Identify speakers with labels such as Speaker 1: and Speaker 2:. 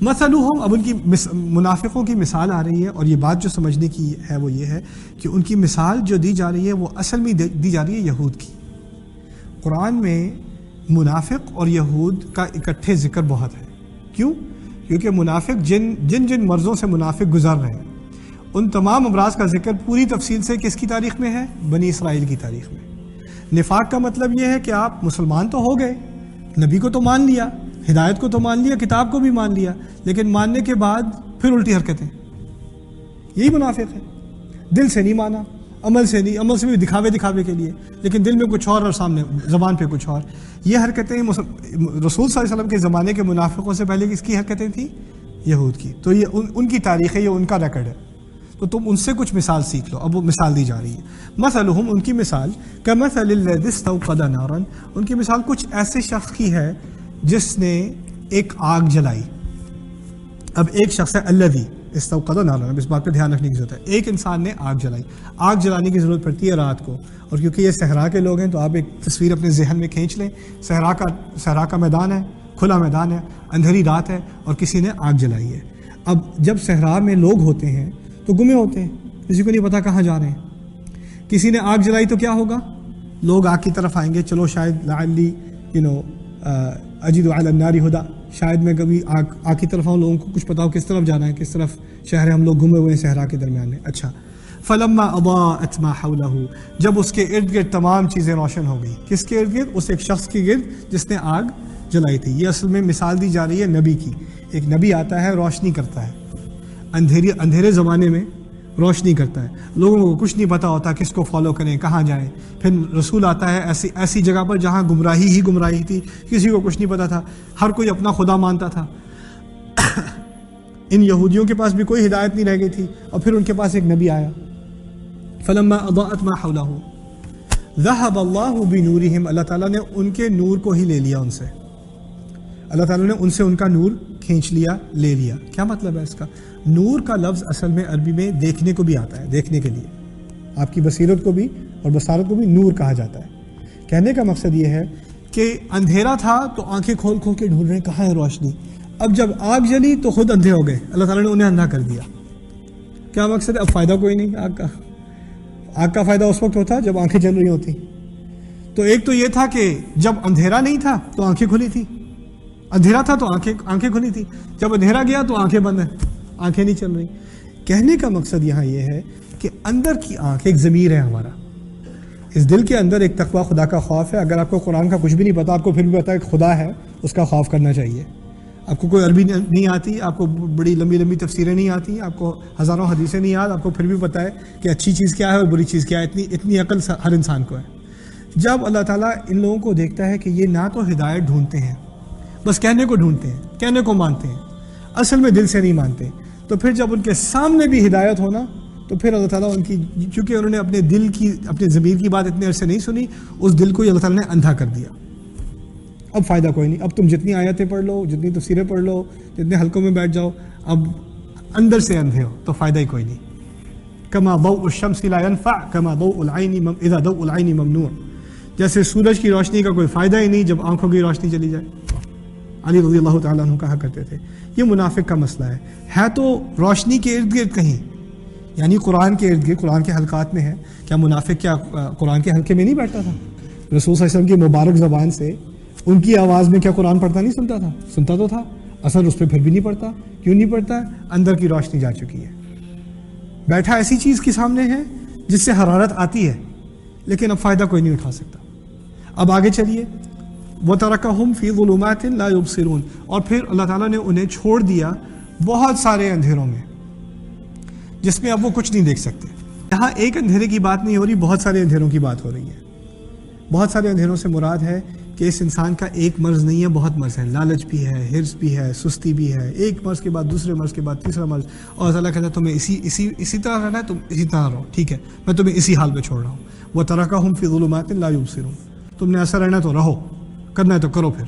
Speaker 1: مثلہم، اب ان کی منافقوں کی مثال آ رہی ہے، اور یہ بات جو سمجھنے کی ہے وہ یہ ہے کہ ان کی مثال جو دی جا رہی ہے وہ اصل میں دی جا رہی ہے یہود کی۔ قرآن میں منافق اور یہود کا اکٹھے ذکر بہت ہے۔ کیوں؟ کیونکہ منافق جن مرضوں سے منافق گزر رہے ہیں، ان تمام امراض کا ذکر پوری تفصیل سے کس کی تاریخ میں ہے؟ بنی اسرائیل کی تاریخ میں۔ نفاق کا مطلب یہ ہے کہ آپ مسلمان تو ہو گئے، نبی کو تو مان لیا، ہدایت کو تو مان لیا، کتاب کو بھی مان لیا، لیکن ماننے کے بعد پھر الٹی حرکتیں، یہی منافق ہے۔ دل سے نہیں مانا، عمل سے نہیں، عمل سے بھی دکھاوے کے لیے، لیکن دل میں کچھ اور سامنے زبان پہ کچھ اور۔ یہ حرکتیں رسول صلی اللہ علیہ وسلم کے زمانے کے منافقوں سے پہلے کس کی حرکتیں تھیں؟ یہود کی۔ تو یہ ان کی تاریخ ہے، یہ ان کا ریکارڈ ہے، تو تم ان سے کچھ مثال سیکھ لو۔ اب وہ مثال دی جا رہی ہے، مثلہم، ان کی مثال کمثل الذی استوقد نارا، ان کی مثال کچھ ایسے شخص کی ہے جس نے ایک آگ جلائی۔ اب ایک شخص ہے الذی استوقد نارا، اس بات پہ دھیان رکھنے کی ضرورت ہے، ایک انسان نے آگ جلائی۔ آگ جلانے کی ضرورت پڑتی ہے رات کو، اور کیونکہ یہ صحرا کے لوگ ہیں تو آپ ایک تصویر اپنے ذہن میں کھینچ لیں، صحرا کا میدان ہے، کھلا میدان ہے، اندھیری رات ہے، اور کسی نے آگ جلائی ہے۔ اب جب صحرا میں لوگ ہوتے ہیں تو گمے ہوتے ہیں، کسی کو نہیں پتا کہاں جا رہے ہیں۔ کسی نے آگ جلائی تو کیا ہوگا؟ لوگ آگ کی طرف آئیں گے، چلو شاید لعلی اجد علی النار ہدا، شاید میں کبھی آگ کی طرف آؤں، لوگوں کو کچھ پتا ہو کس طرف جانا ہے، کس طرف شہر ہے، ہم لوگ گھومے ہوئے ہیں صحرا کے درمیان میں۔ اچھا، فلما اضاءت ما حولہ، جب اس کے ارد گرد تمام چیزیں روشن ہو گئی۔ کس کے ارد گرد؟ اس ایک شخص کے گرد جس نے آگ جلائی تھی۔ یہ اصل میں مثال دی جا رہی ہے نبی کی۔ ایک نبی آتا ہے، روشنی کرتا ہے، اندھیرے زمانے میں روشنی کرتا ہے، لوگوں کو کچھ نہیں پتا ہوتا کس کو فالو کریں، کہاں جائیں۔ پھر رسول آتا ہے ایسی جگہ پر جہاں گمراہی تھی، کسی کو کچھ نہیں پتا تھا، ہر کوئی اپنا خدا مانتا تھا۔ ان یہودیوں کے پاس بھی کوئی ہدایت نہیں رہ گئی تھی، اور پھر ان کے پاس ایک نبی آیا۔ فلما اضاءت ما حولہ ذهب اللہ بنورہم، اللہ تعالیٰ نے ان کے نور کو ہی لے لیا ان سے، اللہ تعالیٰ نے ان سے ان کا نور کھینچ لیا، لے لیا۔ کیا مطلب ہے اس کا؟ نور کا لفظ اصل میں عربی میں دیکھنے کو بھی آتا ہے، دیکھنے کے لیے، آپ کی بصیرت کو بھی اور بصارت کو بھی نور کہا جاتا ہے۔ کہنے کا مقصد یہ ہے کہ اندھیرا تھا تو آنکھیں کھول کے ڈھونڈ رہے ہیں کہاں ہے روشنی، اب جب آگ جلی تو خود اندھے ہو گئے، اللہ تعالیٰ نے انہیں اندھا کر دیا۔ کیا مقصد ہے؟ اب فائدہ کوئی نہیں آگ کا فائدہ اس وقت ہوتا جب آنکھیں جل رہی ہوتی۔ تو ایک تو یہ تھا کہ جب اندھیرا نہیں تھا تو آنکھیں کھلی تھی، اندھیرا تھا تو آنکھیں کھلی تھی، جب اندھیرا گیا تو آنکھیں بند ہیں، آنکھیں نہیں چل رہی۔ کہنے کا مقصد یہاں یہ ہے کہ اندر کی آنکھ ایک ضمیر ہے ہمارا، اس دل کے اندر ایک تقویٰ خدا کا خوف ہے۔ اگر آپ کو قرآن کا کچھ بھی نہیں پتا، آپ کو پھر بھی پتا ہے کہ خدا ہے، اس کا خوف کرنا چاہیے۔ آپ کو کوئی عربی نہیں آتی، آپ کو بڑی لمبی تفسیریں نہیں آتی، آپ کو ہزاروں حدیثیں نہیں یاد، آپ کو پھر بھی پتا ہے کہ اچھی چیز کیا ہے اور بری چیز کیا ہے، اتنی عقل ہر انسان کو ہے۔ جب اللہ تعالیٰ ان لوگوں کو دیکھتا ہے کہ یہ نہ تو ہدایت ڈھونڈتے ہیں، بس کہنے کو ڈھونڈتے ہیں، کہنے کو مانتے ہیں، اصل میں دل سے نہیں مانتے، تو پھر جب ان کے سامنے بھی ہدایت ہونا تو پھر اللہ تعالیٰ ان کی، چونکہ انہوں نے اپنے دل کی، اپنے ضمیر کی بات اتنے عرصے نہیں سنی، اس دل کو ہی اللہ تعالیٰ نے اندھا کر دیا۔ اب فائدہ کوئی نہیں، اب تم جتنی آیتیں پڑھ لو، جتنی تفسیریں پڑھ لو، جتنے حلقوں میں بیٹھ جاؤ، اب اندر سے اندھے ہو تو فائدہ ہی کوئی نہیں۔ کما ضوء الشمس لا ينفع کما ضوء العین اذا ضوء العین ممنوع، جیسے سورج کی روشنی کا کوئی فائدہ ہی نہیں جب آنکھوں کی روشنی چلی جائے۔ علی رضی اللہ تعالیٰ عنہ کہا کرتے تھے یہ منافق کا مسئلہ ہے تو روشنی کے ارد گرد کہیں، یعنی قرآن کے ارد گرد، قرآن کے حلقات میں ہے۔ کیا منافق کیا قرآن کے حلقے میں نہیں بیٹھتا تھا؟ رسول صلی اللہ علیہ وسلم کی مبارک زبان سے ان کی آواز میں کیا قرآن پڑھتا نہیں سنتا تھا؟ سنتا تو تھا، اثر اس پہ پھر بھی نہیں پڑتا۔ کیوں نہیں پڑتا؟ اندر کی روشنی جا چکی ہے، بیٹھا ایسی چیز کے سامنے ہے جس سے حرارت آتی ہے، لیکن اب فائدہ کوئی نہیں اٹھا سکتا۔ اب آگے چلیے، وَتَرَكَهُمْ فِي ظُلُمَاتٍ لَا يُبْصِرُونَ، اور پھر اللہ تعالیٰ نے انہیں چھوڑ دیا بہت سارے اندھیروں میں جس میں اب وہ کچھ نہیں دیکھ سکتے۔ یہاں ایک اندھیرے کی بات نہیں ہو رہی، بہت سارے اندھیروں کی بات ہو رہی ہے۔ بہت سارے اندھیروں سے مراد ہے کہ اس انسان کا ایک مرض نہیں ہے، بہت مرض ہے، لالچ بھی ہے، حرص بھی ہے، سستی بھی ہے، ایک مرض کے بعد دوسرے مرض کے بعد تیسرا مرض، اور اللہ کہتا ہے تمہیں اسی طرح رہنا ہے، تم اسی طرح رہو، ٹھیک ہے میں تمہیں اسی حال پہ چھوڑ رہا ہوں۔ وَتَرَكَهُمْ فِي ظُلُمَاتٍ لَا يُبْصِرُونَ، تم نے ایسا رہنا تو رہو، کرنا ہے تو کرو پھر۔